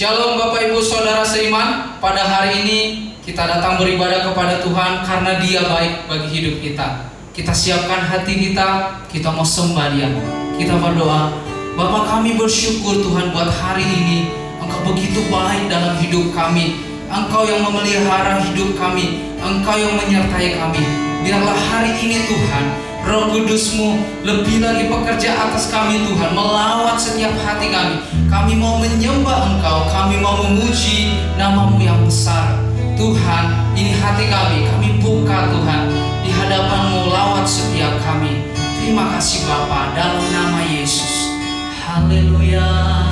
Shalom Bapak Ibu Saudara seiman. Pada hari ini kita datang beribadah kepada Tuhan karena Dia baik bagi hidup kita. Kita siapkan hati kita mau sembah Dia. Kita berdoa, Bapa kami bersyukur Tuhan buat hari ini. Engkau begitu baik dalam hidup kami. Engkau yang memelihara hidup kami. Engkau yang menyertai kami. Biarlah hari ini Tuhan, Roh Kudus-Mu lebih lagi bekerja atas kami Tuhan, melawat setiap hati kami. Kami mau menyembah Engkau, kami mau memuji nama-Mu yang besar. Tuhan, ini hati kami buka Tuhan, di hadapan-Mu lawat setiap kami. Terima kasih Bapa, dalam nama Yesus. Haleluya.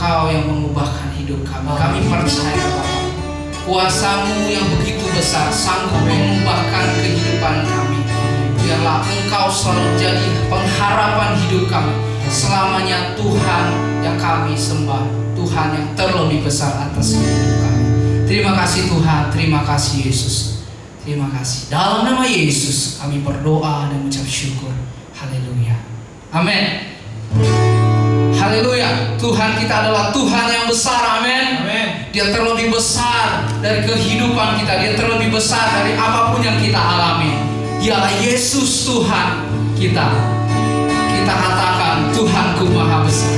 Engkau yang mengubahkan hidup kami. Kami percaya Bapa, kuasa-Mu yang begitu besar sanggup mengubahkan kehidupan kami. Biarlah Engkau selalu jadi pengharapan hidup kami. Selamanya Tuhan yang kami sembah, Tuhan yang terlebih besar atas hidup kami. Terima kasih Tuhan, terima kasih Yesus. Terima kasih. Dalam nama Yesus kami berdoa dan mengucap syukur. Haleluya. Amin. Haleluya. Tuhan kita adalah Tuhan yang besar. Amin. Dia terlebih besar dari kehidupan kita. Dia terlebih besar dari apapun yang kita alami. Dialah Yesus Tuhan kita. Kita katakan Tuhanku Maha Besar.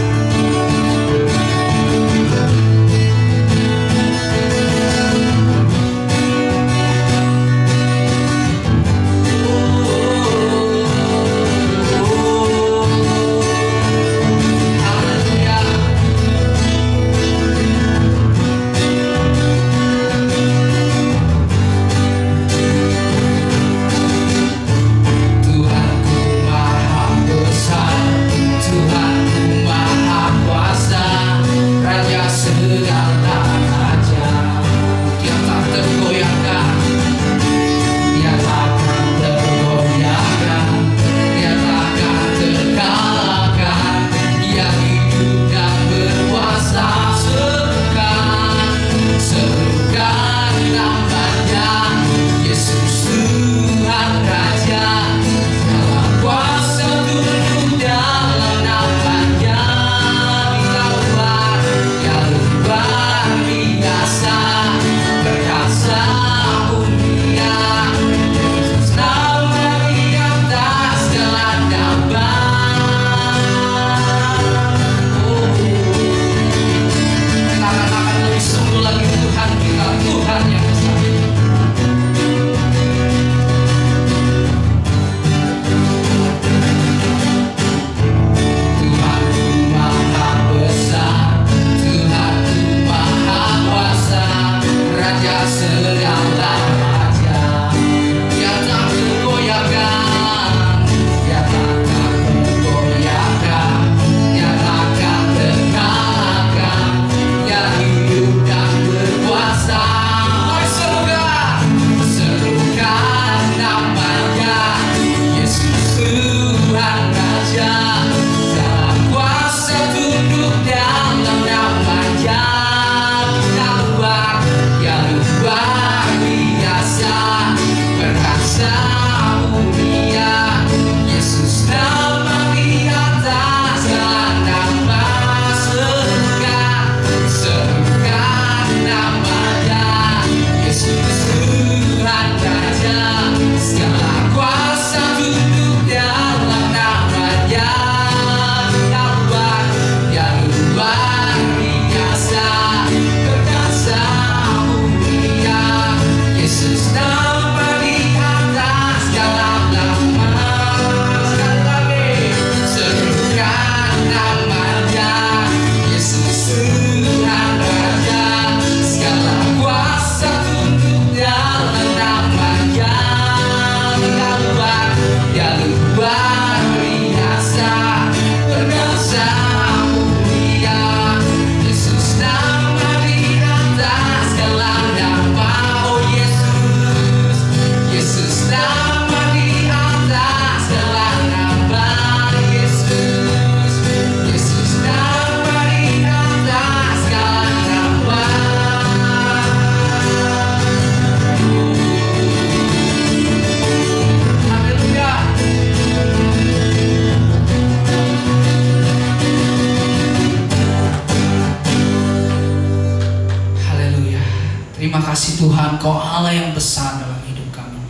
Terima kasih Tuhan, Kau Allah yang besar dalam hidup kami.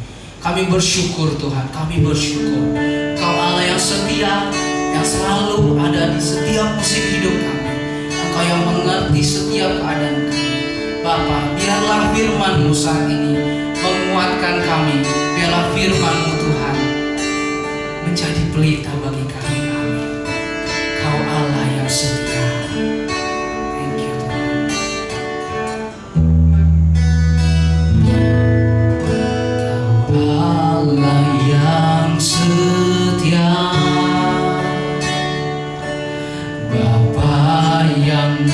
Kami bersyukur Tuhan, kami bersyukur Kau Allah yang setia, yang selalu ada di setiap musim hidup kami. Engkau yang mengerti setiap keadaan kami. Bapa, biarlah firman-Mu saat ini menguatkan kami. Biarlah firman-Mu Tuhan menjadi pelita bagi kami. Kau Allah yang setia. Allah yang setia, Bapa yang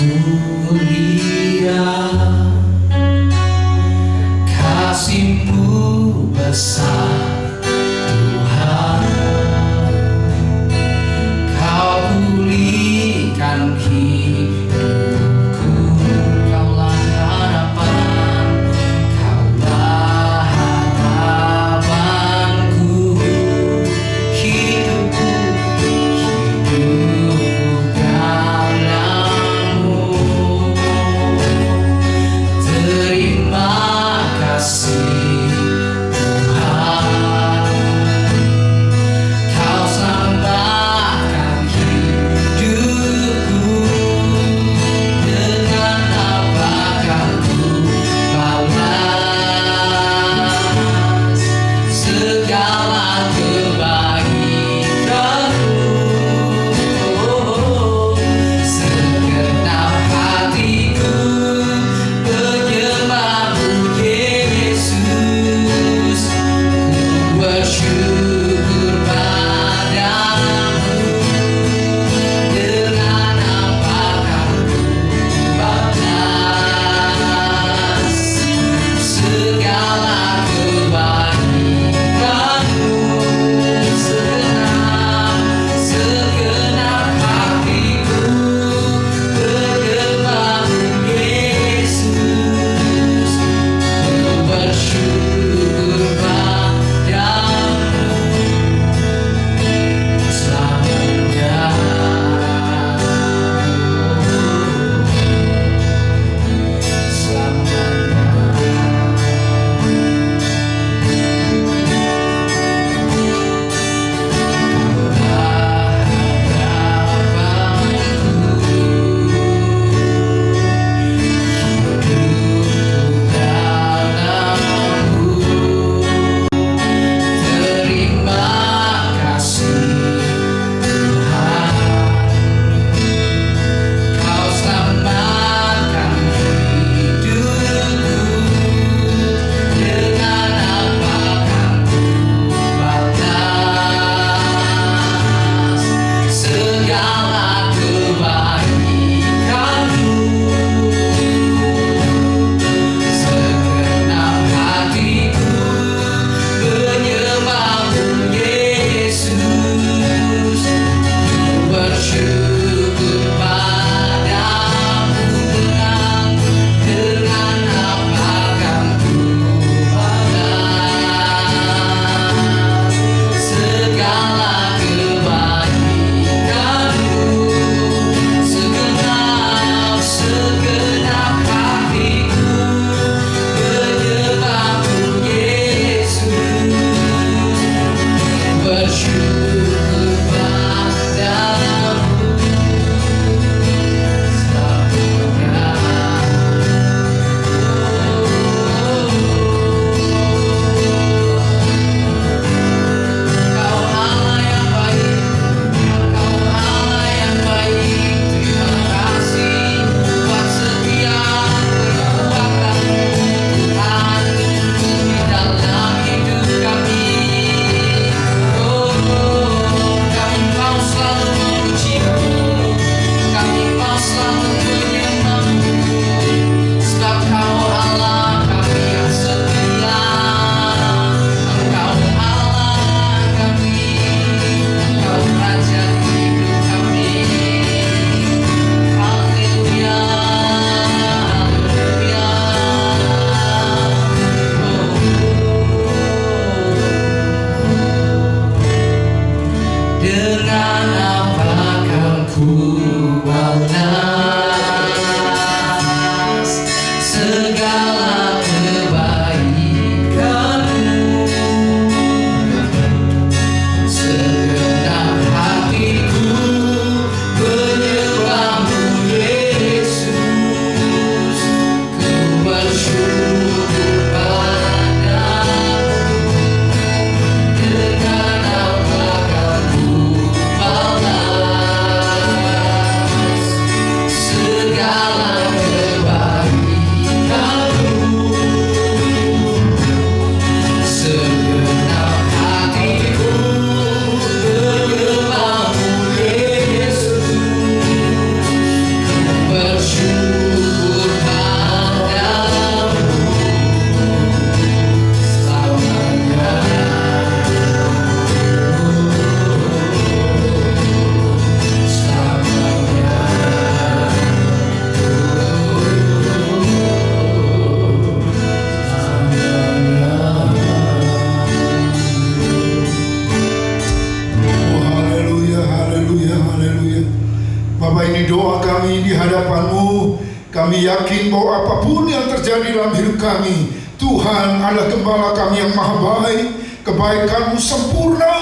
kepadamu. Kami yakin bahwa apapun yang terjadi dalam hidup kami, Tuhan adalah Gembala kami yang maha baik. Kebaikan-Mu sempurna,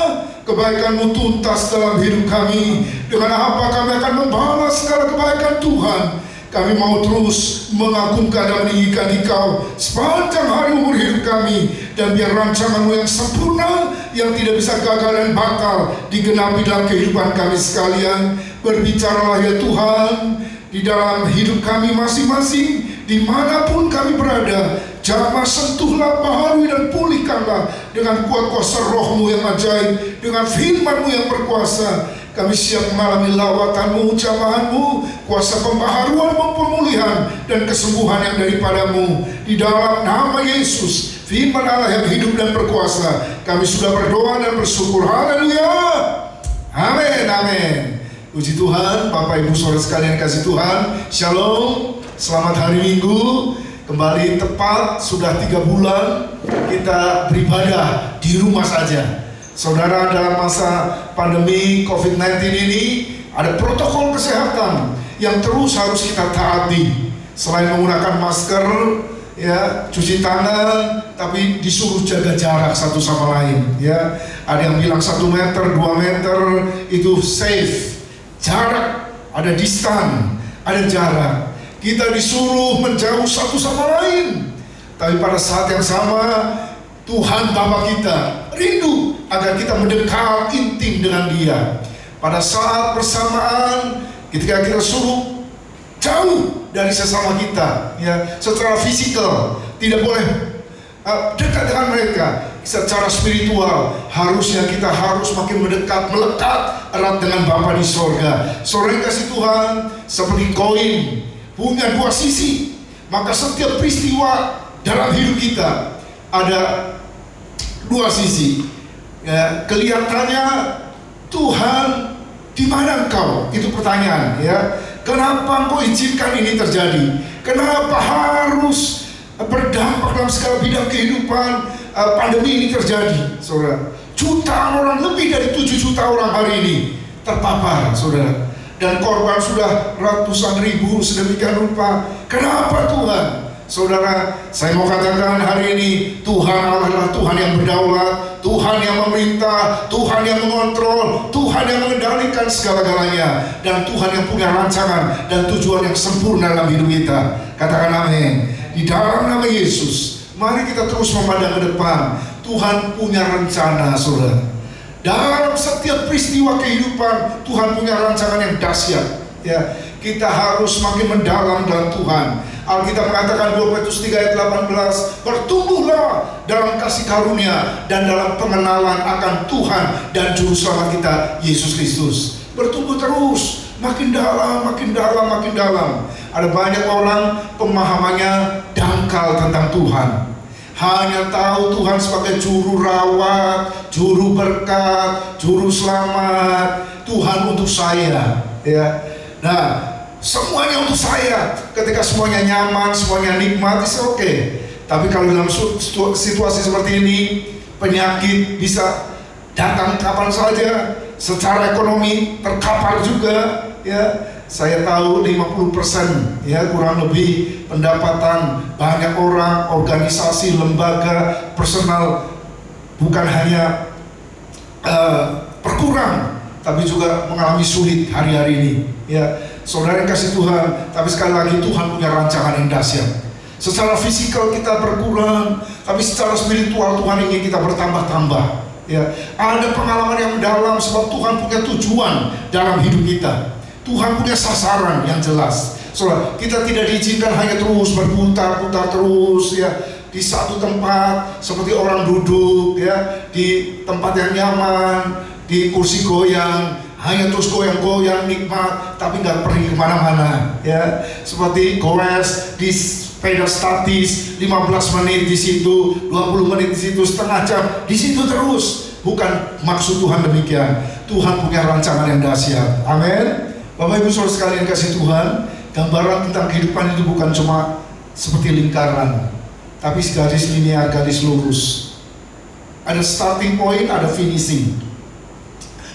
kebaikan-Mu tuntas dalam hidup kami. Dengan apa kami akan membalas segala kebaikan Tuhan? Kami mau terus mengagungkan dan meninggikan Engkau sepanjang hari umur hidup kami. Dan biar rancangan-Mu yang sempurna, yang tidak bisa gagal dan bakal, digenapi dalam kehidupan kami sekalian. Berbicaralah ya Tuhan di dalam hidup kami masing-masing, dimanapun kami berada. Jamah, sentuhlah, baharui dan pulihkanlah dengan kuat kuasa Roh-Mu yang ajaib, dengan firman-Mu yang berkuasa. Kami siap mengalami lawatan-Mu, jamahan-Mu, kuasa pembaharuan, pemulihan, dan kesembuhan yang daripada-Mu. Di dalam nama Yesus, firman Allah yang hidup dan berkuasa, kami sudah berdoa dan bersyukur. Haleluya. Amin, amin. Puji Tuhan, Bapak Ibu Saudara sekalian kasih Tuhan. Shalom, selamat hari Minggu. Kembali tepat, sudah 3 bulan kita beribadah di rumah saja. Saudara, dalam masa pandemi COVID-19 ini ada protokol kesehatan yang terus harus kita taati. Selain menggunakan masker, ya, cuci tangan, tapi disuruh jaga jarak satu sama lain. Ya, ada yang bilang 1 meter, 2 meter itu safe. Jarak, ada distan, ada jarak. Kita disuruh menjauh satu sama lain. Tapi pada saat yang sama, Tuhan Bapa kita rindu agar kita mendekat intim dengan Dia. Pada saat bersamaan, ketika kita suruh jauh dari sesama kita, ya, secara fisikal tidak boleh dekat dengan mereka. Secara spiritual harusnya kita harus makin mendekat, melekat erat dengan Bapa di sorga. Saudara kasih Tuhan, seperti koin punya 2 sisi, maka setiap peristiwa dalam hidup kita ada 2 sisi. Ya, kelihatannya Tuhan, di mana Engkau? Itu pertanyaan. Ya, kenapa Engkau izinkan ini terjadi? Kenapa harus berdampak dalam segala bidang kehidupan pandemi ini terjadi, saudara? Jutaan orang, lebih dari 7 juta orang hari ini terpapar, saudara. Dan korban sudah ratusan ribu sedemikian rupa. Kenapa Tuhan? Saudara, saya mau katakan hari ini, Tuhan adalah Tuhan yang berdaulat, Tuhan yang memerintah, Tuhan yang mengontrol, Tuhan yang mengendalikan segala-galanya, dan Tuhan yang punya rancangan dan tujuan yang sempurna dalam hidup kita. Katakan amin. Di dalam nama Yesus, mari kita terus memandang ke depan. Tuhan punya rencana, saudara. Dalam setiap peristiwa kehidupan, Tuhan punya rancangan yang dahsyat. Ya, kita harus makin mendalam dalam Tuhan. Alkitab mengatakan 2 Petrus 3 ayat 18, bertumbuhlah dalam kasih karunia dan dalam pengenalan akan Tuhan dan Juru Selamat kita, Yesus Kristus. Bertumbuh terus, makin dalam, makin dalam, makin dalam. Ada banyak orang pemahamannya dangkal tentang Tuhan. Hanya tahu Tuhan sebagai juru rawat, juru berkat, juru selamat. Tuhan untuk saya, ya. Nah, semuanya untuk saya. Ketika semuanya nyaman, semuanya nikmat, itu oke. Tapi kalau dalam situasi seperti ini, penyakit bisa datang kapan saja. Secara ekonomi terkapar juga, ya. Saya tahu 50%, ya, kurang lebih pendapatan banyak orang, organisasi, lembaga, personal bukan hanya berkurang, tapi juga mengalami sulit hari-hari ini. Ya, saudara yang kasih Tuhan, tapi sekali lagi Tuhan punya rancangan yang dahsyat. Secara fisikal kita berkurang, tapi secara spiritual Tuhan ingin kita bertambah-tambah. Ya, ada pengalaman yang mendalam sebab Tuhan punya tujuan dalam hidup kita. Tuhan punya sasaran yang jelas. Saudara, kita tidak diizinkan hanya terus berputar-putar terus, ya, di satu tempat seperti orang duduk, ya, di tempat yang nyaman, di kursi goyang, hanya terus goyang-goyang nikmat, tapi nggak pergi kemana-mana, ya. Seperti goes di sepeda statis, 15 menit di situ, 20 menit di situ, setengah jam di situ terus. Bukan maksud Tuhan demikian. Tuhan punya rancangan yang dahsyat. Amin. Bapak Ibu Saudara sekalian kasih Tuhan, gambaran tentang kehidupan itu bukan cuma seperti lingkaran, tapi garis linear, garis lurus. Ada starting point, ada finishing.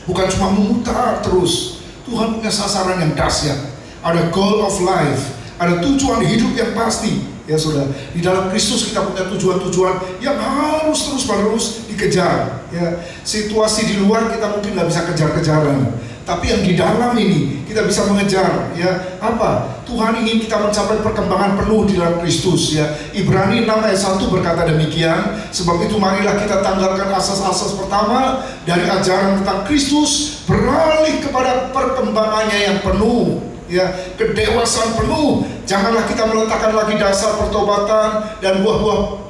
Bukan cuma memutar terus. Tuhan punya sasaran yang dahsyat. Ada goal of life, Ada tujuan hidup yang pasti. Ya saudara, di dalam Kristus kita punya tujuan-tujuan yang harus terus-menerus dikejar. Ya, situasi di luar kita mungkin nggak bisa kejar-kejaran, tapi yang di dalam ini kita bisa mengejar. Ya, apa? Tuhan ingin kita mencapai perkembangan penuh di dalam Kristus. Ya, Ibrani 6 ayat 1 berkata demikian. Sebab itu marilah kita tanggalkan asas-asas pertama dari ajaran tentang Kristus, beralih kepada perkembangannya yang penuh. Ya, kedewasaan penuh. Janganlah kita meletakkan lagi dasar pertobatan dan buah-buah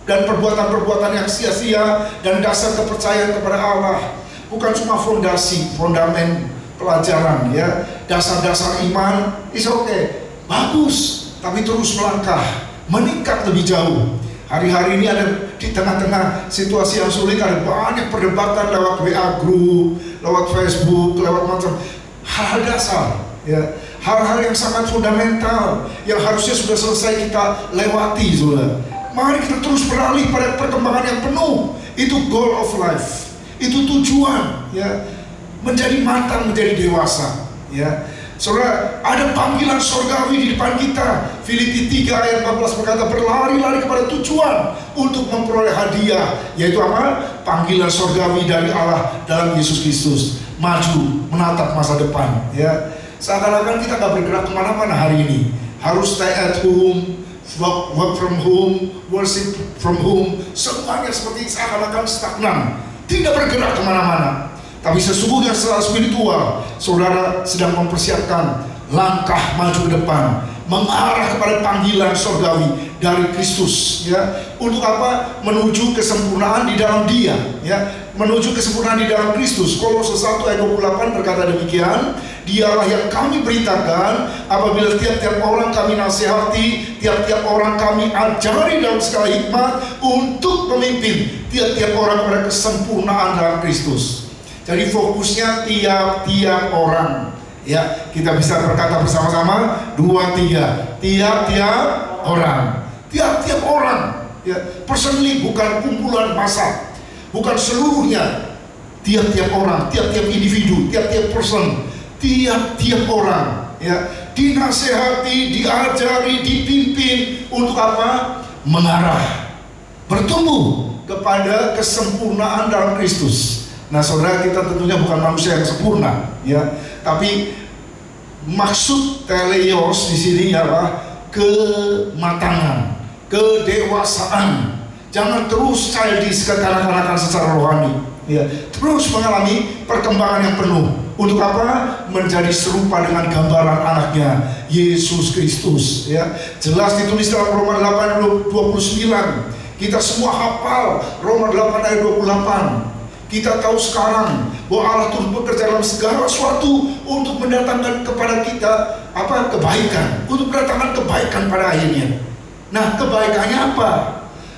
dan perbuatan-perbuatan yang sia-sia dan dasar kepercayaan kepada Allah. Bukan cuma fondamen pelajaran, ya, dasar-dasar iman, is okay, bagus, tapi terus melangkah, meningkat lebih jauh. Hari-hari ini ada di tengah-tengah situasi yang sulit, ada banyak perdebatan lewat WA group, lewat Facebook, lewat macam hal dasar. Ya, hal-hal yang sangat fundamental yang harusnya sudah selesai kita lewati, saudara. Mari kita terus beralih pada perkembangan yang penuh. Itu goal of life. Itu tujuan, ya, menjadi matang, menjadi dewasa. Ya, saudara, ada panggilan surgawi di depan kita. Filipi 3 ayat 14 berkata, berlari-lari kepada tujuan untuk memperoleh hadiah, yaitu apa? Panggilan surgawi dari Allah dalam Yesus Kristus. Maju, menatap masa depan. Ya. Seakan-akan kita gak bergerak kemana-mana hari ini. Harus stay at home, work from home, worship from home. Semuanya seperti seakan-akan stagnan, tidak bergerak kemana-mana. Tapi sesungguhnya secara spiritual, saudara sedang mempersiapkan langkah maju ke depan, mengarah kepada panggilan surgawi dari Kristus. Ya, untuk apa? Menuju kesempurnaan di dalam Dia. Ya, menuju kesempurnaan di dalam Kristus. Kolose 1 ayat 28 berkata demikian. Dialah yang kami beritakan apabila tiap-tiap orang kami nasihati, tiap-tiap orang kami ajari dalam segala hikmat untuk memimpin tiap-tiap orang kepada kesempurnaan dalam Kristus. Jadi fokusnya tiap-tiap orang. Ya, kita bisa berkata bersama-sama 2-3. Tiap-tiap orang. Tiap-tiap orang. Ya, personally, bukan kumpulan massa, bukan seluruhnya. Tiap-tiap orang, tiap-tiap individu, tiap-tiap person. Tiap-tiap orang, ya, dinasehati, diajari, dipimpin untuk apa? Mengarah, bertumbuh kepada kesempurnaan dalam Kristus. Nah, saudara, kita tentunya bukan manusia yang sempurna, ya, tapi maksud teleios di sini adalah kematangan, kedewasaan. Jangan terus childish, kekanak-kanakan secara rohani, ya, terus mengalami perkembangan yang penuh. Untuk apa? Menjadi serupa dengan gambaran anaknya, Yesus Kristus. Ya, jelas ditulis dalam Roma 8 ayat 29. Kita semua hafal Roma 8 ayat 28. Kita tahu sekarang bahwa Allah turut bekerja dalam segala sesuatu untuk mendatangkan kepada kita apa? Kebaikan, untuk mendatangkan kebaikan pada akhirnya. Nah, kebaikannya apa?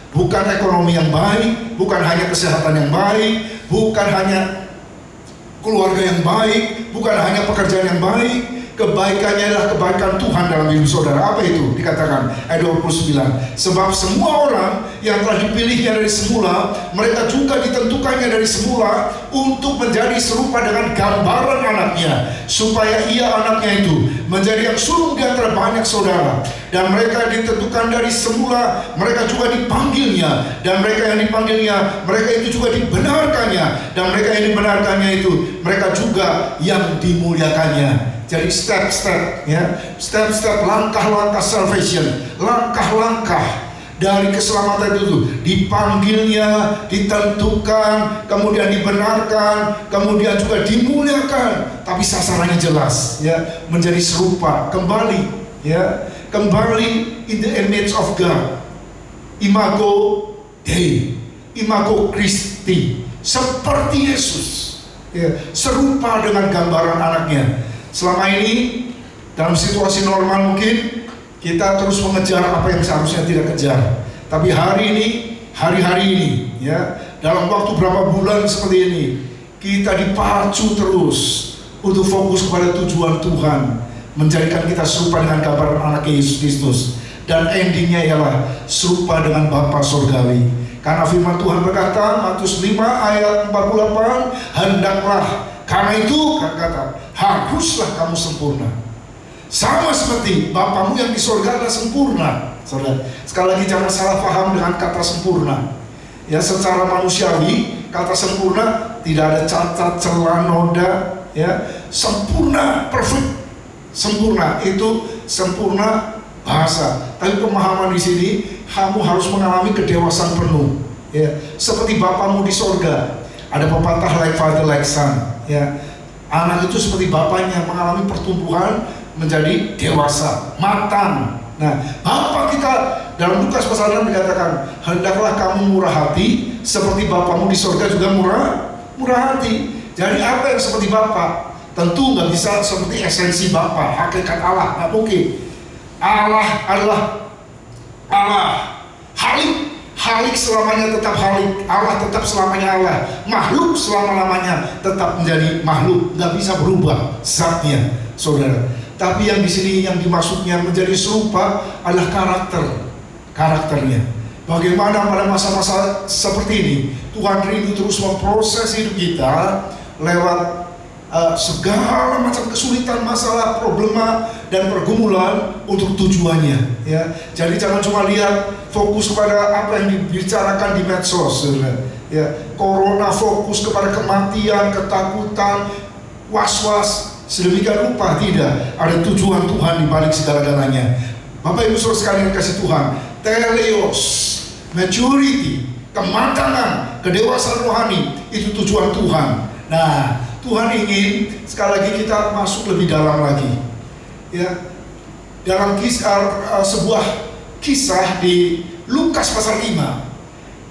Bukan ekonomi yang baik, bukan hanya kesehatan yang baik, bukan hanya keluarga yang baik, bukan hanya pekerjaan yang baik. Kebaikannya adalah kebaikan Tuhan dalam hidup saudara. Apa itu? Dikatakan ayat 29. Sebab semua orang yang telah dipilihnya dari semula, mereka juga ditentukannya dari semula untuk menjadi serupa dengan gambaran anaknya, supaya ia anaknya itu menjadi yang sulung di antara banyak saudara. Dan mereka ditentukan dari semula, mereka juga dipanggilnya. Dan mereka yang dipanggilnya, mereka itu juga dibenarkannya. Dan mereka yang dibenarkannya itu, mereka juga yang dimuliakannya. Jadi step-step, ya, step-step, langkah-langkah salvation, langkah-langkah dari keselamatan itu. Dipanggilnya, ditentukan, kemudian dibenarkan, kemudian juga dimuliakan. Tapi sasarannya jelas, ya, menjadi serupa, kembali, ya, kembali in the image of God, imago Dei, imago Christi, seperti Yesus, ya, serupa dengan gambaran anaknya. Selama ini dalam situasi normal mungkin kita terus mengejar apa yang seharusnya tidak kejar. Tapi hari-hari ini, ya, dalam waktu berapa bulan seperti ini, kita dipacu terus untuk fokus kepada tujuan Tuhan, menjadikan kita serupa dengan gambaran anak Yesus Kristus. Dan endingnya ialah serupa dengan Bapa Surgawi. Karena firman Tuhan berkata, Matius 5 ayat 48, hendaklah, karena itu kata, haruslah kamu sempurna. Sama seperti Bapamu yang di sorga adalah sempurna. Saudara, sekali lagi jangan salah paham dengan kata sempurna. Ya, secara manusiawi kata sempurna tidak ada cacat, celah, noda. Ya, sempurna, perfect. Sempurna itu sempurna bahasa. Tapi pemahaman di sini, kamu harus mengalami kedewasaan penuh. Ya, seperti Bapamu di sorga. Ada pepatah like father like son. Ya, anak itu seperti bapaknya mengalami pertumbuhan menjadi dewasa, matang. Nah, Bapa kita dalam Lukas pasal 6 dikatakan, hendaklah kamu murah hati seperti Bapamu di sorga juga murah hati. Jadi apa yang seperti Bapa? Tentu nggak bisa seperti esensi Bapa, hakikat Allah, nggak mungkin. Allah adalah Allah, Halik selamanya tetap Halik, Allah tetap selamanya Allah, makhluk selama-lamanya tetap menjadi makhluk, nggak bisa berubah zatnya, saudara. Tapi yang di sini yang dimaksudnya menjadi serupa adalah karakternya. Bagaimana pada masa-masa seperti ini Tuhan rindu terus memproses hidup kita lewat segala macam kesulitan, masalah, problema dan pergumulan untuk tujuannya. Ya, jadi jangan cuma lihat fokus kepada apa yang dibicarakan di medsos. Ya, corona fokus kepada kematian, ketakutan, was-was. Sedemikian rupa tidak ada tujuan Tuhan di balik segala-galanya. Bapak Ibu Saudara sekalian kasih Tuhan, teleos, maturity, kematangan, kedewasaan rohani itu tujuan Tuhan. Nah, Tuhan ingin sekali lagi kita masuk lebih dalam lagi. Ya, dalam sebuah kisah di Lukas pasal 5,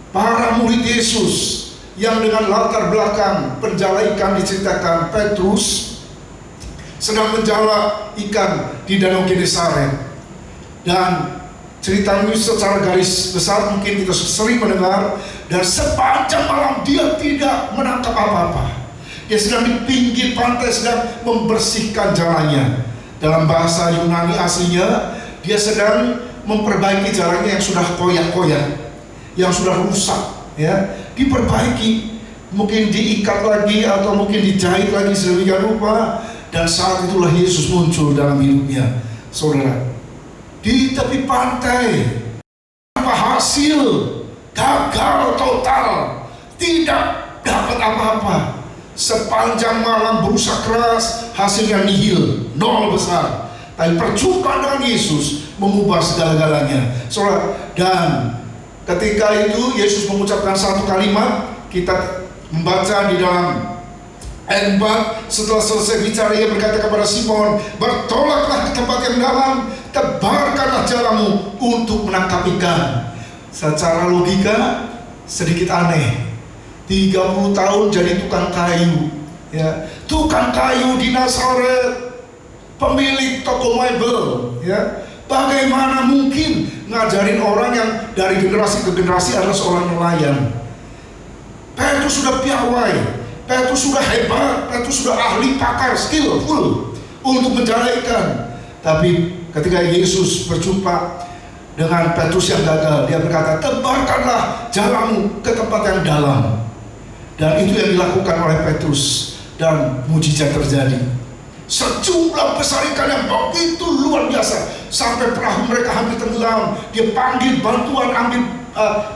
para murid Yesus yang dengan latar belakang penjala ikan diceritakan Petrus sedang menjala ikan di Danau Genesaret. Dan cerita ini secara garis besar mungkin kita sering mendengar. Dan sepanjang malam dia tidak menangkap apa-apa. Dia sedang di pinggir pantai, sedang membersihkan jalannya. Dalam bahasa Yunani aslinya, dia sedang memperbaiki jalannya yang sudah koyak-koyak, yang sudah rusak, ya, diperbaiki, mungkin diikat lagi atau mungkin dijahit lagi sedemikian rupa. Dan saat itulah Yesus muncul dalam hidupnya, saudara. Di tepi pantai, tanpa hasil, gagal total, tidak dapat apa-apa. Sepanjang malam berusaha keras, hasilnya nihil, nol besar. Tapi perjumpaan dengan Yesus mengubah segala-galanya, saudara. Dan ketika itu Yesus mengucapkan satu kalimat, kita membaca di dalam ayat 4, setelah selesai bicara ia berkata kepada Simon, bertolaklah ke tempat yang dalam, tebarkanlah jalamu untuk menangkap ikan. Secara logika sedikit aneh, 30 tahun jadi tukang kayu, ya, tukang kayu di Nazaret, pemilik toko mebel, ya, bagaimana mungkin ngajarin orang yang dari generasi ke generasi adalah seorang nelayan. Petrus sudah piawai, Petrus sudah hebat, Petrus sudah ahli, pakar, skillful untuk menjala ikan. Tapi ketika Yesus berjumpa dengan Petrus yang gagal, dia berkata, tebarkanlah jalamu ke tempat yang dalam. Dan itu yang dilakukan oleh Petrus, dan mujizat terjadi. Sejumlah besar ikan yang begitu luar biasa, sampai perahu mereka hampir tenggelam. Dia panggil bantuan,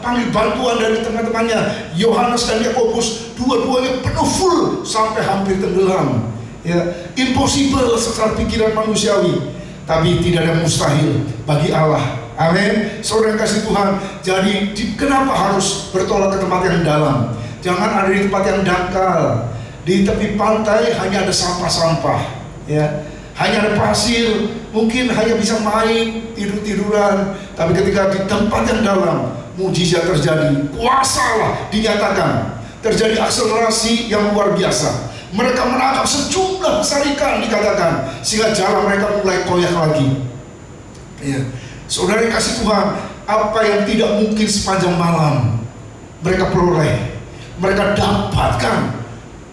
panggil bantuan dari teman-temannya Yohanes dan Yakobus, dua-duanya penuh full sampai hampir tenggelam. Ya, impossible secara pikiran manusiawi, tapi tidak ada mustahil bagi Allah. Amin. Saudara yang kasih Tuhan, jadi kenapa harus bertolak ke tempat yang dalam? Jangan ada di tempat yang dangkal. Di tepi pantai hanya ada sampah-sampah, ya, hanya ada pasir, mungkin hanya bisa main, tidur-tiduran. Tapi ketika di tempat yang dalam, mujizat terjadi, kuasa Allah dinyatakan, terjadi akselerasi yang luar biasa. Mereka menangkap sejumlah besar ikan dikatakan, sehingga jalan mereka mulai koyak lagi. Ya, saudara yang kasih Tuhan, apa yang tidak mungkin sepanjang malam mereka peroleh, mereka dapatkan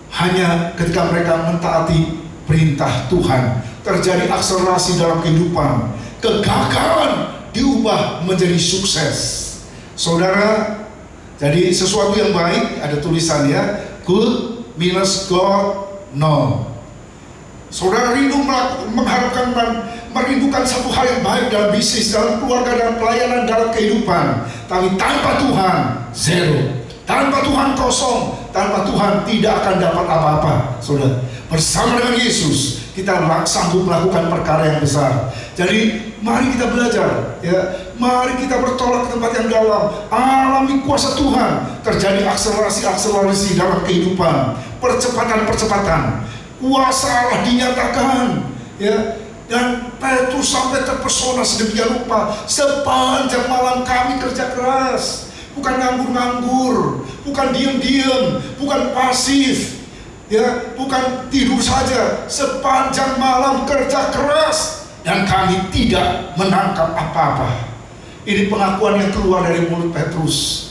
hanya ketika mereka mentaati perintah Tuhan. Terjadi akselerasi dalam kehidupan, kegagalan diubah menjadi sukses. Saudara, jadi sesuatu yang baik, ada tulisannya good minus God, no. Saudara rindu mengharapkan dan merindukan satu hal yang baik dalam bisnis, dalam keluarga, dalam pelayanan, dalam kehidupan. Tapi tanpa Tuhan, zero. Tanpa Tuhan kosong. Tanpa Tuhan tidak akan dapat apa-apa. Saudara, bersama dengan Yesus kita sanggup melakukan perkara yang besar. Jadi mari kita belajar, ya. Mari kita bertolak ke tempat yang dalam, alami kuasa Tuhan. Terjadi akselerasi dalam kehidupan, percepatan. Kuasa Allah dinyatakan, ya. Dan Petrus sampai terpesona sedemikian rupa. Sepanjang malam kami kerja keras, bukan nganggur-nganggur, bukan diam-diam, bukan pasif, ya, bukan tidur saja. Sepanjang malam kerja keras dan kami tidak menangkap apa-apa. Ini pengakuan yang keluar dari mulut Petrus.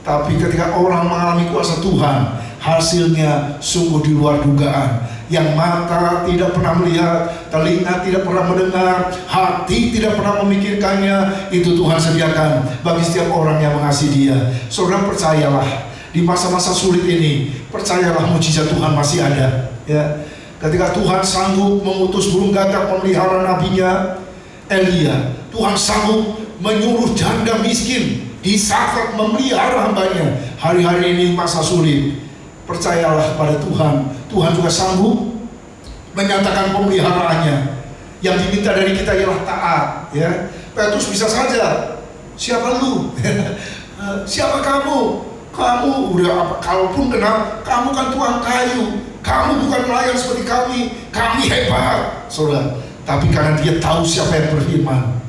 Tapi ketika orang mengalami kuasa Tuhan, hasilnya sungguh di luar dugaan. Yang mata tidak pernah melihat, telinga tidak pernah mendengar, hati tidak pernah memikirkannya, itu Tuhan sediakan bagi setiap orang yang mengasihi Dia. Saudara, percayalah, di masa-masa sulit ini, percayalah mujizat Tuhan masih ada, ya. Ketika Tuhan sanggup mengutus burung gagak memelihara nabinya Elia, Tuhan sanggup menyuruh janda miskin di saat memelihara hambanya. Hari-hari ini masa sulit, percayalah pada Tuhan. Tuhan juga sanggup menyatakan pemeliharaannya. Yang diminta dari kita ialah taat, ya. Petrus bisa saja, siapa lu? Siapa kamu? Kamu udah apa? Kalaupun kenal, kamu kan tukang kayu, kamu bukan nelayan seperti kami hebat, saudara. Tapi karena dia tahu siapa yang berfirman,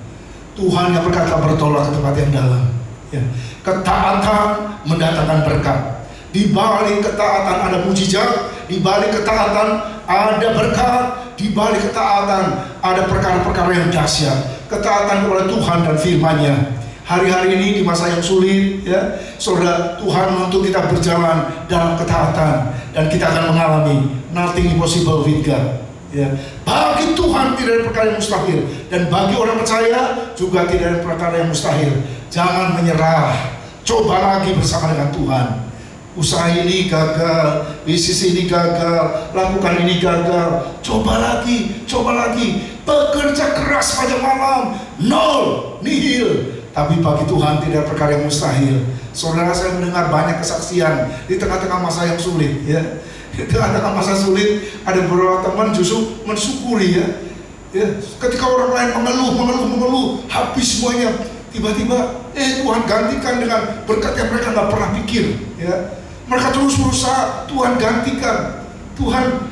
Tuhan yang berkata bertolak ke tempat yang dalam, ya. Ketaatan mendatangkan berkat. Di balik ketaatan ada mujizat, di balik ketaatan ada berkat, di balik ketaatan ada perkara-perkara yang dahsyat. Ketaatan kepada Tuhan dan firman-Nya. Hari-hari ini di masa yang sulit, ya, saudara, Tuhan menuntut kita berjalan dalam ketaatan dan kita akan mengalami nothing impossible with God. Ya. Bagi Tuhan tidak ada perkara yang mustahil, dan bagi orang percaya juga tidak ada perkara yang mustahil. Jangan menyerah, coba lagi bersama dengan Tuhan. Usaha ini gagal, bisnis ini gagal, lakukan ini gagal, coba lagi, bekerja keras pada malam, nol, nihil. Tapi bagi Tuhan tidak perkara yang mustahil. Saudara, saya mendengar banyak kesaksian di tengah-tengah masa yang sulit, ya. Di tengah-tengah masa sulit, ada beberapa teman justru mensyukuri, ya. Ketika orang lain mengeluh, habis semuanya, tiba-tiba Tuhan gantikan dengan berkat yang mereka nggak pernah pikir, ya. Mereka terus berusaha, Tuhan gantikan, Tuhan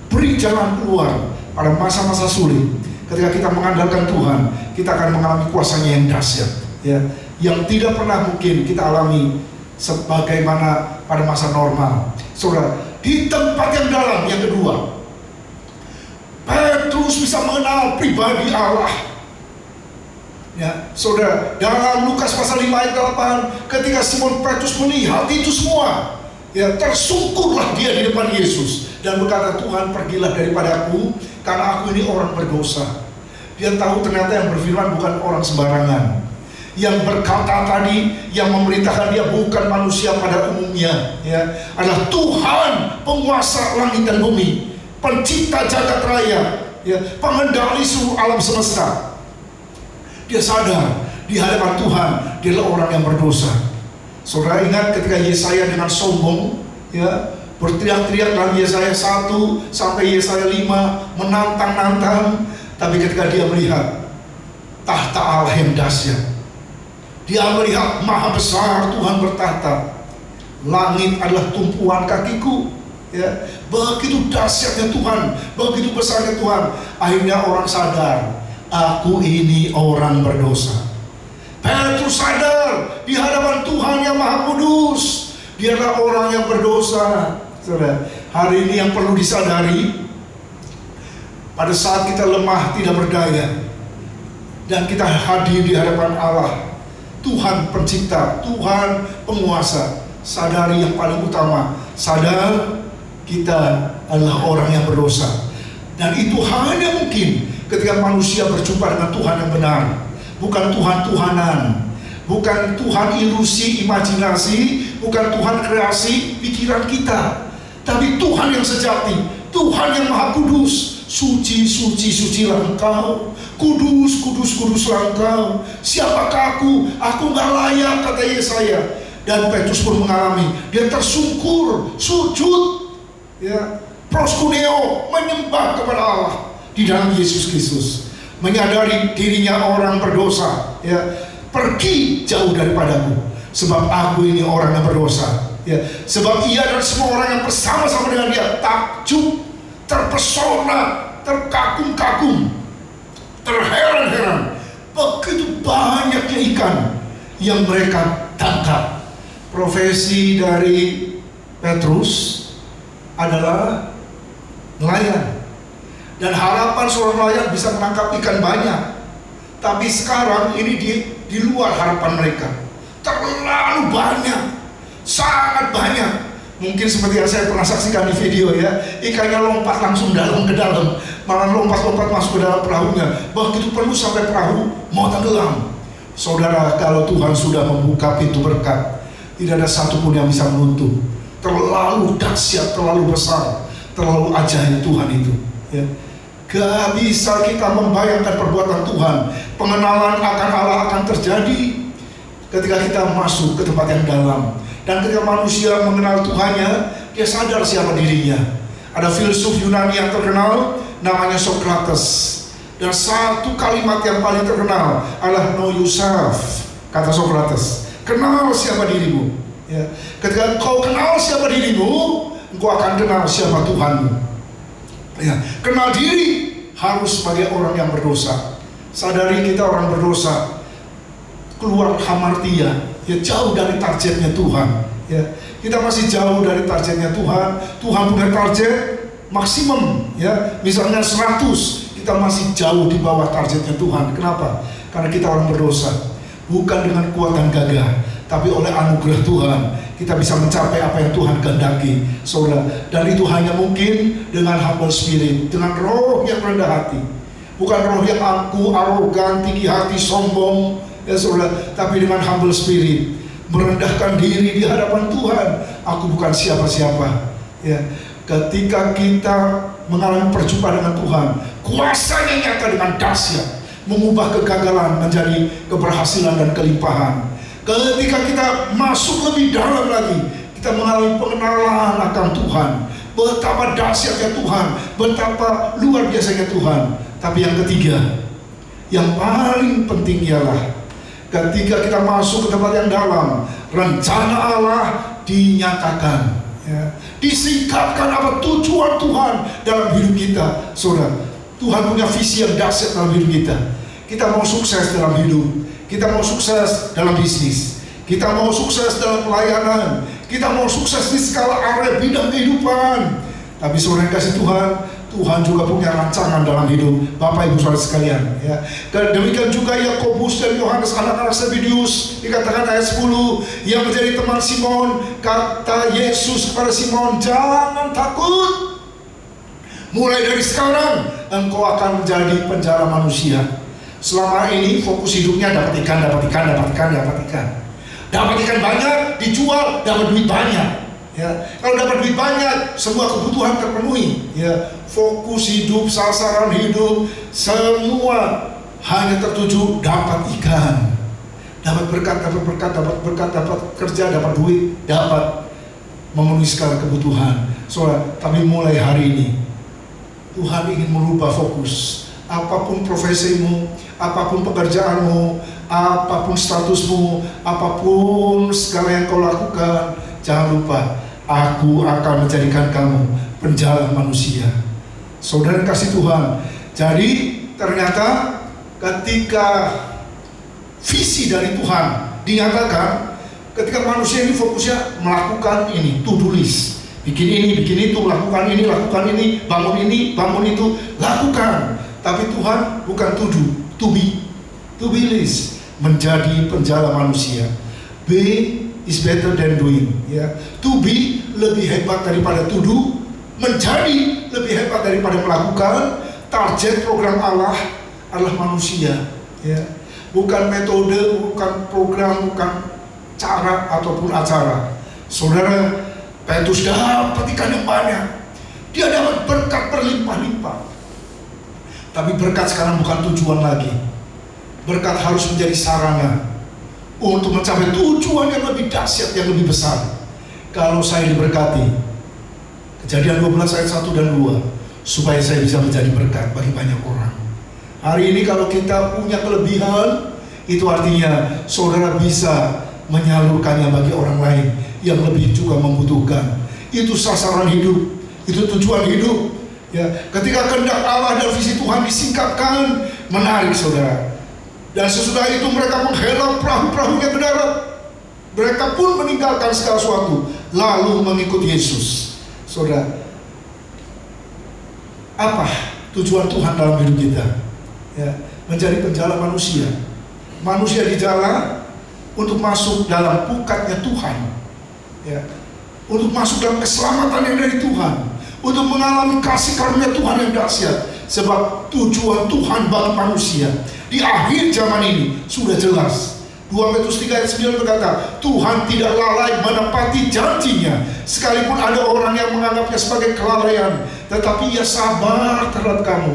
beri jalan keluar pada masa-masa sulit. Ketika kita mengandalkan Tuhan, kita akan mengalami kuasanya yang dahsyat, ya, yang tidak pernah mungkin kita alami sebagaimana pada masa normal. Saudara, di tempat yang dalam yang kedua, Petrus bisa mengenal pribadi Allah. Ya, saudara, dalam Lukas pasal 5 ayat 8, ketika Simon Petrus melihat itu semua, ya, tersungkurlah dia di depan Yesus dan berkata, Tuhan, pergilah daripadaku, karena aku ini orang berdosa. Dia tahu ternyata yang berfirman bukan orang sembarangan. Yang berkata tadi, yang memerintahkan dia bukan manusia pada umumnya, ya, adalah Tuhan penguasa langit dan bumi, pencipta jagat raya, ya, pengendali seluruh alam semesta. Dia sadar di hadapan Tuhan dia adalah orang yang berdosa. Saudara ingat ketika Yesaya dengan sombong, ya, berteriak-teriak dalam Yesaya 1 sampai Yesaya 5, menantang-nantang. Tapi ketika dia melihat tahta Allah yang dahsyat, dia melihat maha besar Tuhan bertahta, langit adalah tumpuan kakiku, ya. Begitu dahsyatnya Tuhan, begitu besarnya Tuhan. Akhirnya orang sadar, aku ini orang berdosa. Petrus sadar di hadapan Tuhan yang Maha Kudus, dia adalah orang yang berdosa. Saudara, hari ini yang perlu disadari, pada saat kita lemah, tidak berdaya, dan kita hadir di hadapan Allah, Tuhan pencipta, Tuhan penguasa, sadari yang paling utama, sadar kita adalah orang yang berdosa. Dan itu hanya mungkin ketika manusia berjumpa dengan Tuhan yang benar, bukan Tuhan-Tuhanan, bukan Tuhan ilusi, imajinasi, bukan Tuhan kreasi pikiran kita, tapi Tuhan yang sejati, Tuhan yang Maha Kudus, suci, suci, sucilah engkau. Kudus, kudus, kuduslah engkau. Siapakah aku? Aku gak layak, kata Yesaya. Dan Petrus pun mengalami, dia tersungkur, sujud, ya, proskuneo, menyembah kepada Allah di dalam Yesus Kristus, menyadari dirinya orang berdosa, ya, pergi jauh daripadaku, sebab aku ini orang yang berdosa, ya, sebab ia dan semua orang yang bersama-sama dengan dia takjub, terpesona, terkagum-kagum, terheran-heran, begitu banyaknya ikan yang mereka tangkap. Profesi dari Petrus adalah nelayan, dan harapan seorang nelayan bisa menangkap ikan banyak. Tapi sekarang ini di luar harapan mereka, terlalu banyak, sangat banyak. Mungkin seperti yang saya pernah saksikan di video, ya, ikannya lompat langsung dalam ke dalam, malah lompat-lompat masuk ke dalam perahunya, begitu penuh sampai perahu mau tenggelam. Saudara, kalau Tuhan sudah membuka pintu berkat, tidak ada satupun yang bisa menutup. Terlalu dahsyat, terlalu besar, terlalu ajaib Tuhan itu, ya. Gak bisa kita membayangkan perbuatan Tuhan. Pengenalan akan Allah akan terjadi ketika kita masuk ke tempat yang dalam. Dan ketika manusia mengenal Tuhannya, dia sadar siapa dirinya. Ada filsuf Yunani yang terkenal, namanya Socrates. Dan satu kalimat yang paling terkenal adalah know yourself, kata Socrates. Kenal siapa dirimu, ya. Ketika kau kenal siapa dirimu, engkau akan kenal siapa Tuhanmu, ya. Kenal diri harus sebagai orang yang berdosa. Sadari kita orang berdosa, keluar hamartia, ya, jauh dari targetnya Tuhan, ya. Kita masih jauh dari targetnya Tuhan. Tuhan punya target maksimum, ya, misalnya 100, kita masih jauh di bawah targetnya Tuhan. Kenapa? Karena kita orang berdosa. Bukan dengan kuat dan gagah, tapi oleh anugerah Tuhan kita bisa mencapai apa yang Tuhan kehendaki, saudara. Dan itu hanya mungkin dengan humble spirit, dengan roh yang rendah hati. Bukan roh yang aku, arogan, tinggi hati, sombong, ya saudara, tapi dengan humble spirit, merendahkan diri di hadapan Tuhan. Aku bukan siapa-siapa, ya. Ketika kita mengalami perjumpaan dengan Tuhan, kuasanya nyata dengan dahsyat, mengubah kegagalan menjadi keberhasilan dan kelimpahan. Ketika kita masuk lebih dalam lagi, kita mengalami pengenalan akan Tuhan, betapa dahsyatnya Tuhan, betapa luar biasanya Tuhan. Tapi yang ketiga, yang paling penting ialah ketika kita masuk ke tempat yang dalam, rencana Allah dinyatakan, ya. Disingkapkan apa tujuan Tuhan dalam hidup kita, saudara. Tuhan punya visi yang dahsyat dalam hidup kita. Kita mau sukses dalam hidup, kita mau sukses dalam bisnis, kita mau sukses dalam pelayanan, kita mau sukses di segala area bidang kehidupan. Tapi saudara yang kasih Tuhan, Tuhan juga punya rancangan dalam hidup Bapak Ibu saudara sekalian, ya. Demikian juga Yakobus dan Yohanes anak-anak Zebedeus, dikatakan ayat 10, yang menjadi teman Simon. Kata Yesus kepada Simon, jangan takut, mulai dari sekarang engkau akan menjadi penjara manusia. Selama ini fokus hidupnya dapat ikan banyak, dijual, dapat duit banyak, ya. Kalau dapat duit banyak, semua kebutuhan terpenuhi, ya. Fokus hidup, sasaran hidup, semua hanya tertuju dapat ikan, dapat berkat, dapat kerja, dapat duit, dapat memenuhi segala kebutuhan. Tapi mulai hari ini Tuhan ingin merubah fokus. Apapun profesimu, apapun pekerjaanmu, apapun statusmu, apapun segala yang kau lakukan, jangan lupa, aku akan menjadikan kamu penjala manusia. Saudara kasih Tuhan. Jadi ternyata ketika visi dari Tuhan dinyatakan, ketika manusia ini fokusnya melakukan ini, to-do list, bikin ini, itu, lakukan ini, bangun itu, lakukan. Tapi Tuhan bukan to be list, menjadi penjala manusia. Be is better than doing, ya. To be lebih hebat daripada to do, menjadi lebih hebat daripada melakukan. Target program Allah adalah manusia, ya. Bukan metode, bukan program, bukan cara ataupun acara. Saudara, Petrus dapat ikan yang banyak, dia dapat berkat berlimpah-limpah. Tapi berkat sekarang bukan tujuan lagi. Berkat harus menjadi sarana untuk mencapai tujuan yang lebih dahsyat, yang lebih besar. Kalau saya diberkati, Kejadian 12 ayat 1 dan 2, supaya saya bisa menjadi berkat bagi banyak orang. Hari ini kalau kita punya kelebihan, itu artinya saudara bisa menyalurkannya bagi orang lain yang lebih juga membutuhkan. Itu sasaran hidup, itu tujuan hidup. Ya, ketika kehendak Allah dan visi Tuhan disingkapkan, menarik saudara. Dan sesudah itu mereka menghela perahu-perahunya ke darat. Mereka pun meninggalkan segala sesuatu, lalu mengikut Yesus. Saudara, apa tujuan Tuhan dalam hidup kita? Ya, menjadi penjala manusia. Manusia di jalan untuk masuk dalam pukatnya Tuhan. Ya, untuk masuk dalam keselamatan yang dari Tuhan, untuk mengalami kasih karunia Tuhan yang dahsyat. Sebab tujuan Tuhan bagi manusia di akhir zaman ini sudah jelas. 2 Petrus 3 ayat 9 berkata, Tuhan tidak lalai menepati janjinya, sekalipun ada orang yang menganggapnya sebagai kelalaian, tetapi ia sabar terhadap kamu.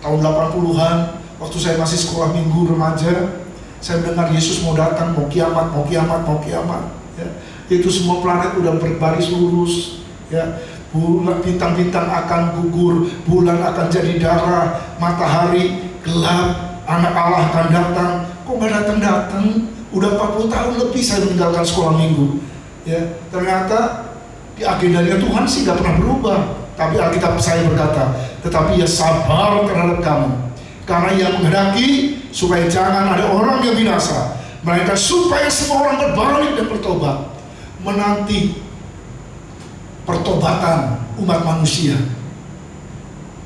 Tahun 80-an, waktu saya masih sekolah minggu remaja, saya mendengar Yesus mau datang, mau kiamat, mau kiamat, mau kiamat. Ya, itu semua planet udah berbaris lurus. Ya, bintang-bintang akan gugur, bulan akan jadi darah, matahari gelap, anak Allah akan datang. Kok nggak datang-datang? Udah 40 tahun lebih saya meninggalkan sekolah minggu. Ya, ternyata di agendanya Tuhan sih nggak pernah berubah. Tapi Alkitab saya berkata, tetapi ia sabar terhadap kamu, karena ia menghendaki supaya jangan ada orang yang binasa, melainkan supaya semua orang berbalik dan bertobat. Menanti pertobatan umat manusia,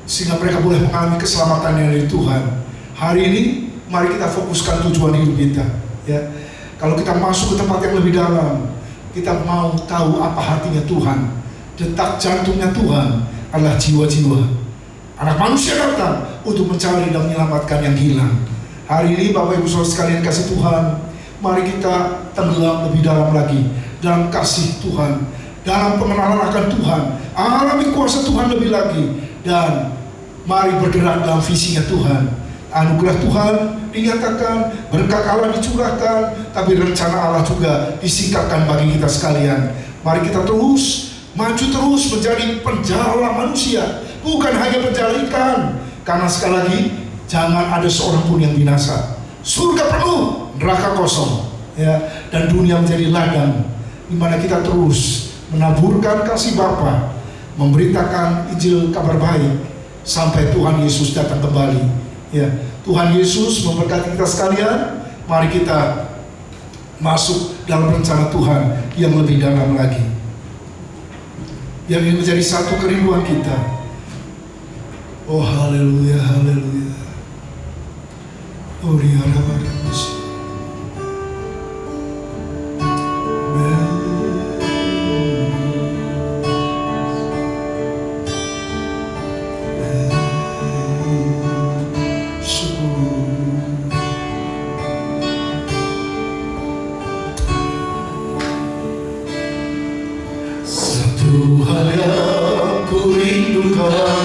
sehingga mereka boleh mengalami keselamatan yang dari Tuhan. Hari ini mari kita fokuskan tujuan hidup kita. Ya, kalau kita masuk ke tempat yang lebih dalam, kita mau tahu apa hatinya Tuhan. Detak jantungnya Tuhan adalah jiwa-jiwa. Anak manusia datang untuk mencari dan menyelamatkan yang hilang. Hari ini Bapak Ibu Saudara sekalian kasih Tuhan, mari kita tenggelam lebih dalam lagi dalam kasih Tuhan, dalam pengenalan akan Tuhan, alami kuasa Tuhan lebih lagi, dan mari bergerak dalam visinya Tuhan. Anugerah Tuhan dinyatakan, berkat Allah dicurahkan, tapi rencana Allah juga disingkapkan bagi kita sekalian. Mari kita terus maju, terus menjadi penjala manusia, bukan hanya penjala ikan. Karena sekali lagi, jangan ada seorang pun yang binasa. Surga penuh, neraka kosong, ya, dan dunia menjadi ladang di mana kita terus menaburkan kasih Bapa, memberitakan Injil kabar baik sampai Tuhan Yesus datang kembali. Ya, Tuhan Yesus memberkati kita sekalian. Mari kita masuk dalam rencana Tuhan yang lebih dalam lagi, yang ini menjadi satu kerinduan kita. Oh haleluya, haleluya. Oh riarabamus. Tuhan yang ku rindukan,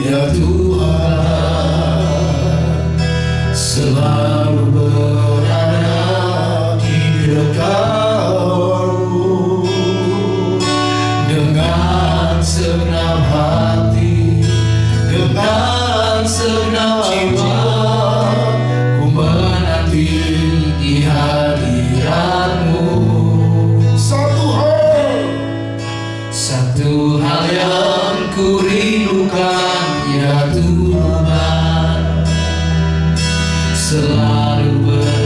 ya Tuhan, selalu berada di dekatmu. Dengan segenap hati, dengan segenap jiwa, ku menanti di hadiratmu. Satu hal yang ku rindukan, ya Tuhan, selalu berada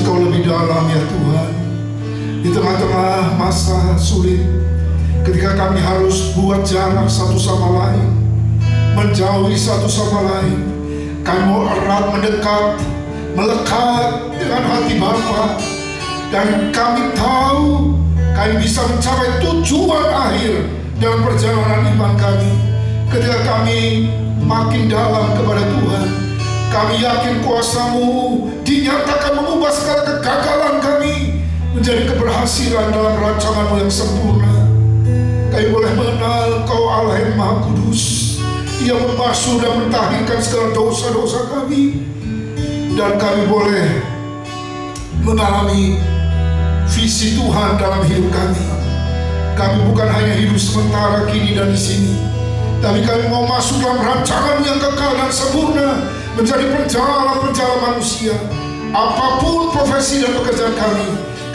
Engkau lebih dalam ya Tuhan. Di tengah-tengah masa sulit, ketika kami harus buat jarak satu sama lain, menjauhi satu sama lain, kami mau erat mendekat, melekat dengan hati Bapa. Dan kami tahu kami bisa mencapai tujuan akhir dalam perjalanan iman kami. Ketika kami makin dalam kepada Tuhan, kami yakin kuasa-Mu dinyatakan mengubah segala kegagalan kami menjadi keberhasilan dalam rancangan-Mu yang sempurna. Kami boleh mengenal Engkau Allah yang Maha Kudus, yang membasuh dan mentahirkan segala dosa-dosa kami. Dan kami boleh mengalami visi Tuhan dalam hidup kami. Kami bukan hanya hidup sementara kini dan di sini, tapi kami mau masuk dalam rancangan yang kekal dan sempurna, menjadi penjala-penjala manusia. Apapun profesi dan pekerjaan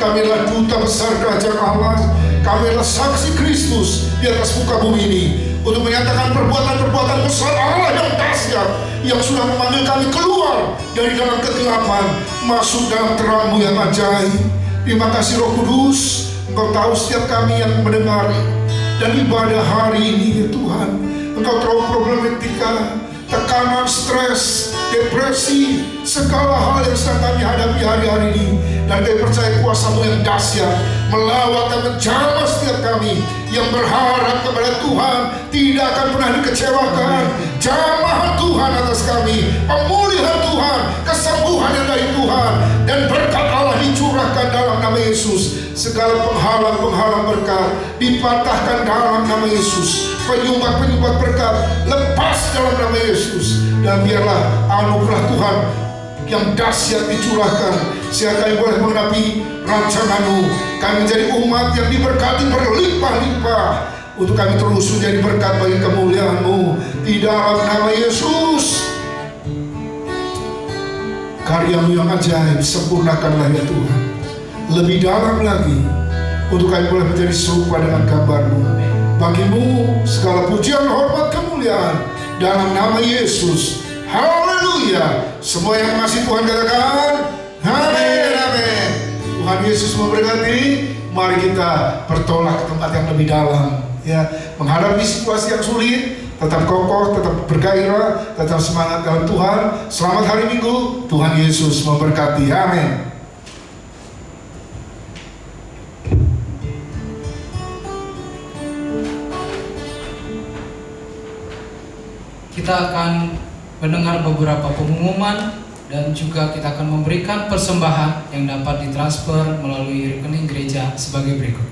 kami adalah duta besar kerajaan Allah. Kami adalah saksi Kristus di atas muka bumi ini, untuk menyatakan perbuatan-perbuatan besar Allah yang dahsyat, yang sudah memanggil kami keluar dari dalam kegelapan, masuk dalam terang-Mu yang ajaib. Terima kasih Roh Kudus, Engkau tahu setiap kami yang mendengar dan ibadah hari ini ya Tuhan. Engkau tahu problematika, tekanan, stres, depresi, segala hal yang sedang kami hadapi hari-hari ini. Dan kami percaya kuasa-Mu yang dahsyat melawat dan menjamah setiap kami yang berharap kepada Tuhan tidak akan pernah dikecewakan. Jamahan Tuhan atas kami, pemulihan Tuhan, kesembuhan yang dari Tuhan, dan berkat Allah dicurahkan dalam nama Yesus. Segala penghalang-penghalang berkat dipatahkan dalam nama Yesus. Penyumbat-penyumbat berkat lepas dalam nama Yesus. Dan biarlah anugerah Tuhan yang dahsyat dicurahkan, sehingga kami boleh menghadapi rancangan-Mu. Kami menjadi umat yang diberkati berlimpah-limpah, untuk kami terus menjadi berkat bagi kemuliaan-Mu. Di dalam nama Yesus, karya-Mu yang ajaib sempurnakanlah ya Tuhan. Lebih dalam lagi, untuk kami boleh menjadi serupa dengan gambar-Mu. Bagi-Mu segala pujian, hormat, kemuliaan dalam nama Yesus. Haleluya. Semua yang masih Tuhan katakan amin, amin. Tuhan Yesus memberkati. Mari kita bertolak ke tempat yang lebih dalam, ya, menghadapi situasi yang sulit. Tetap kokoh, tetap bergairah, tetap semangat dalam Tuhan. Selamat hari Minggu. Tuhan Yesus memberkati. Amin. Kita akan mendengar beberapa pengumuman, dan juga kita akan memberikan persembahan yang dapat ditransfer melalui rekening gereja sebagai berikut.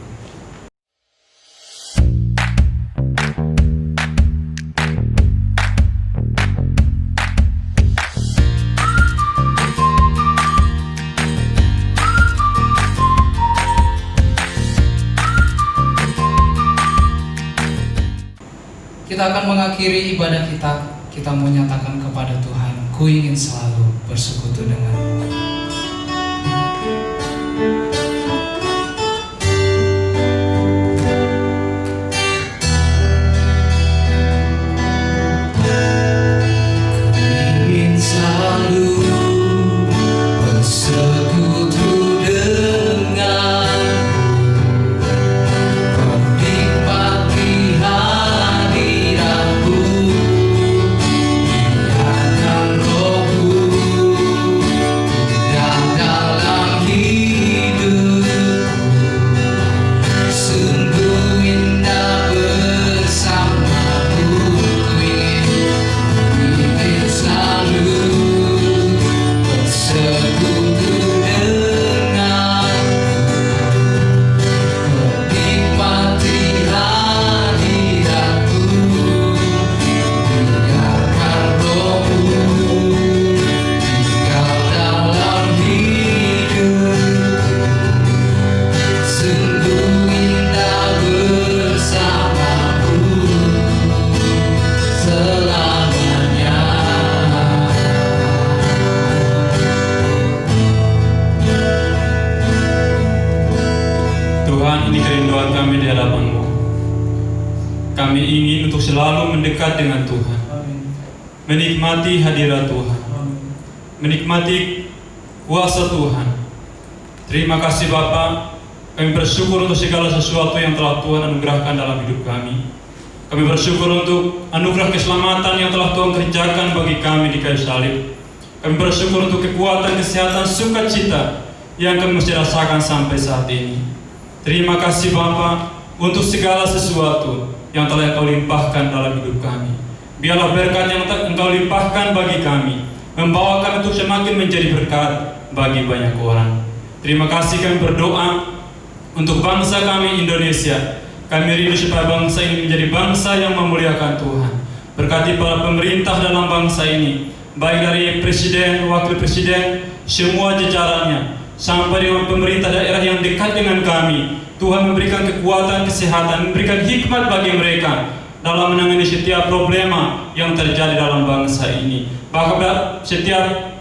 Kita akan mengakhiri ibadah kita. Kita menyatakan kepada Tuhan, ku ingin selalu bersekutu dengan-Mu. Kami ingin untuk selalu mendekat dengan Tuhan, menikmati hadirat Tuhan, menikmati kuasa Tuhan, Terima kasih Bapa, kami bersyukur untuk segala sesuatu yang telah Tuhan anugerahkan dalam hidup kami. Kami bersyukur untuk anugerah keselamatan yang telah Tuhan kerjakan bagi kami di kayu salib. Kami bersyukur untuk kekuatan, kesehatan, sukacita yang kami mesti rasakan sampai saat ini. Terima kasih Bapa untuk segala sesuatu yang telah Engkau limpahkan dalam hidup kami. Biarlah berkat yang Engkau limpahkan bagi kami membawa kami untuk semakin menjadi berkat bagi banyak orang. Terima kasih, kami berdoa untuk bangsa kami Indonesia. Kami rindu supaya bangsa ini menjadi bangsa yang memuliakan Tuhan. Berkati para pemerintah dalam bangsa ini, baik dari presiden, wakil presiden, semua jajarannya, sampai dengan pemerintah daerah yang dekat dengan kami. Tuhan memberikan kekuatan, kesehatan, memberikan hikmat bagi mereka dalam menangani setiap problema yang terjadi dalam bangsa ini. Bahkan setiap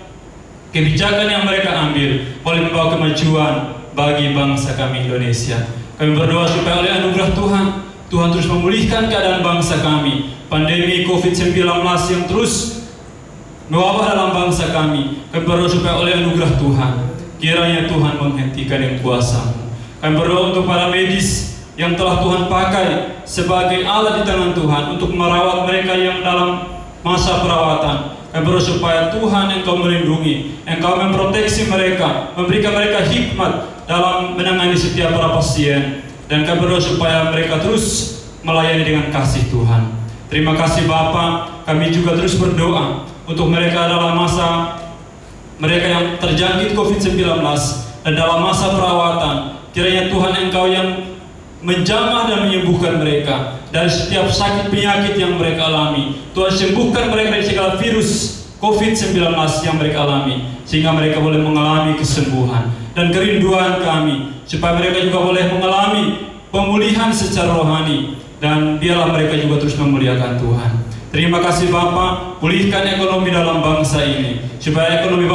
kebijakan yang mereka ambil boleh membawa kemajuan bagi bangsa kami Indonesia. Kami berdoa supaya oleh anugerah Tuhan terus memulihkan keadaan bangsa kami. Pandemi COVID-19 yang terus mewabah dalam bangsa kami, kami berdoa supaya oleh anugerah Tuhan, kiranya Tuhan menghentikan yang kuasa-Mu. Kami berdoa untuk para medis yang telah Tuhan pakai sebagai alat di tangan Tuhan untuk merawat mereka yang dalam masa perawatan. Kami berdoa supaya Tuhan Engkau melindungi, Engkau memproteksi mereka, memberikan mereka hikmat dalam menangani setiap para pasien, dan kami berdoa supaya mereka terus melayani dengan kasih Tuhan. Terima kasih Bapa. Kami juga terus berdoa untuk mereka dalam masa mereka yang terjangkit COVID-19 dan dalam masa perawatan. Kiranya Tuhan Engkau yang menjamah dan menyembuhkan mereka dari setiap sakit penyakit yang mereka alami. Tuhan sembuhkan mereka dari segala virus COVID-19 yang mereka alami, sehingga mereka boleh mengalami kesembuhan. Dan kerinduan kami supaya mereka juga boleh mengalami pemulihan secara rohani, dan biarlah mereka juga terus memuliakan Tuhan. Terima kasih Bapa, pulihkan ekonomi dalam bangsa ini supaya ekonomi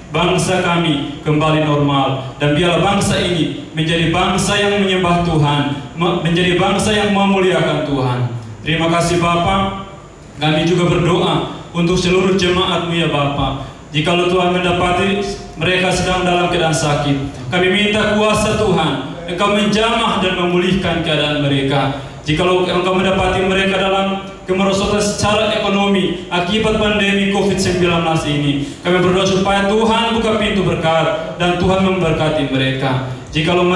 bangsa kami kembali normal, dan biarlah bangsa ini menjadi bangsa yang menyembah Tuhan, menjadi bangsa yang memuliakan Tuhan. Terima kasih Bapa. Kami juga berdoa untuk seluruh jemaat-Mu ya Bapa. Jikalau Tuhan mendapati mereka sedang dalam keadaan sakit, kami minta kuasa Tuhan, Engkau menjamah dan memulihkan keadaan mereka. Jikalau Engkau mendapati mereka dalam kemerosotan secara ekonomi akibat pandemi COVID-19 ini, kami berdoa supaya Tuhan buka pintu berkat dan Tuhan memberkati mereka. Jikalau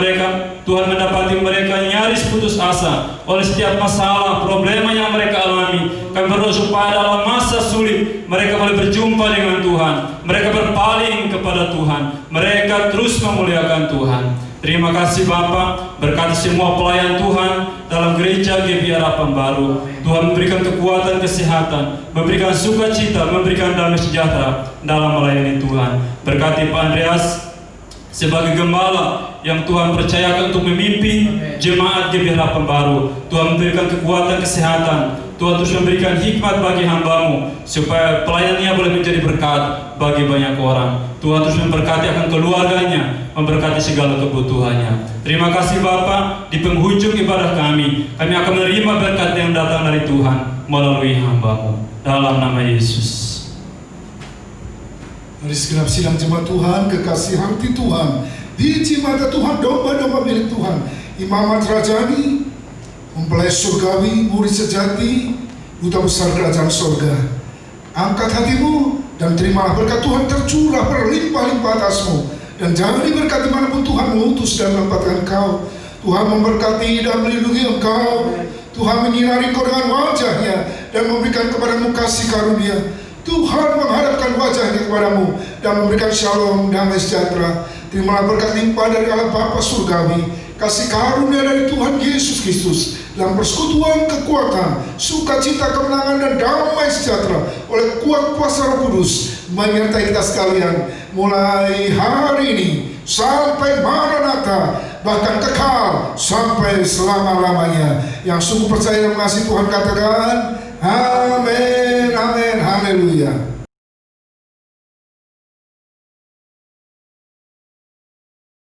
Tuhan mendapati mereka nyaris putus asa oleh setiap masalah, problema yang mereka alami, kami berdoa supaya dalam masa sulit mereka boleh berjumpa dengan Tuhan, mereka berpaling kepada Tuhan, mereka terus memuliakan Tuhan. Terima kasih Bapa, berkati semua pelayan Tuhan dalam gereja GBI Harapan Baru. Tuhan memberikan kekuatan, kesehatan, memberikan sukacita, memberikan damai sejahtera dalam melayani Tuhan. Berkati Pak Andreas sebagai gembala yang Tuhan percayakan untuk memimpin jemaat GBI Harapan Baru. Tuhan memberikan kekuatan, kesehatan. Tuhan terus memberikan hikmat bagi hamba-Mu supaya pelayanannya boleh menjadi berkat bagi banyak orang. Tuhan terus memberkati akan keluarganya, memberkati segala kebutuhannya. Terima kasih Bapa. Di penghujung ibadah kami akan menerima berkat yang datang dari Tuhan melalui hamba-Mu. Dalam nama Yesus. Mari segenap sidang jemaat Tuhan, kekasih hati Tuhan, biji mata Tuhan, domba-domba milik Tuhan, imamat rajani, mempelai surgawi, murid sejati, duta besar kerajaan surga. Angkat hatimu dan terimalah berkat Tuhan tercurah berlimpah-limpah atasmu, dan jangan diberkati dimanapun Tuhan mengutus dan menempatkan engkau. Tuhan memberkati dan melindungi engkau. Tuhan menyinari engkau dengan wajah-Nya dan memberikan kepadamu kasih karunia. Tuhan menghadapkan wajah-Nya kepadamu dan memberikan shalom, damai sejahtera. Terimalah berkat limpah dari Allah Bapa surgawi, kasih karunia dari Tuhan Yesus Kristus, dalam persekutuan kekuatan, sukacita, kemenangan dan damai sejahtera oleh kuat kuasa Roh Kudus menyertai kita sekalian mulai hari ini sampai Maranatha, bahkan kekal sampai selama-lamanya. Yang sungguh percaya dan mengasihi Tuhan katakan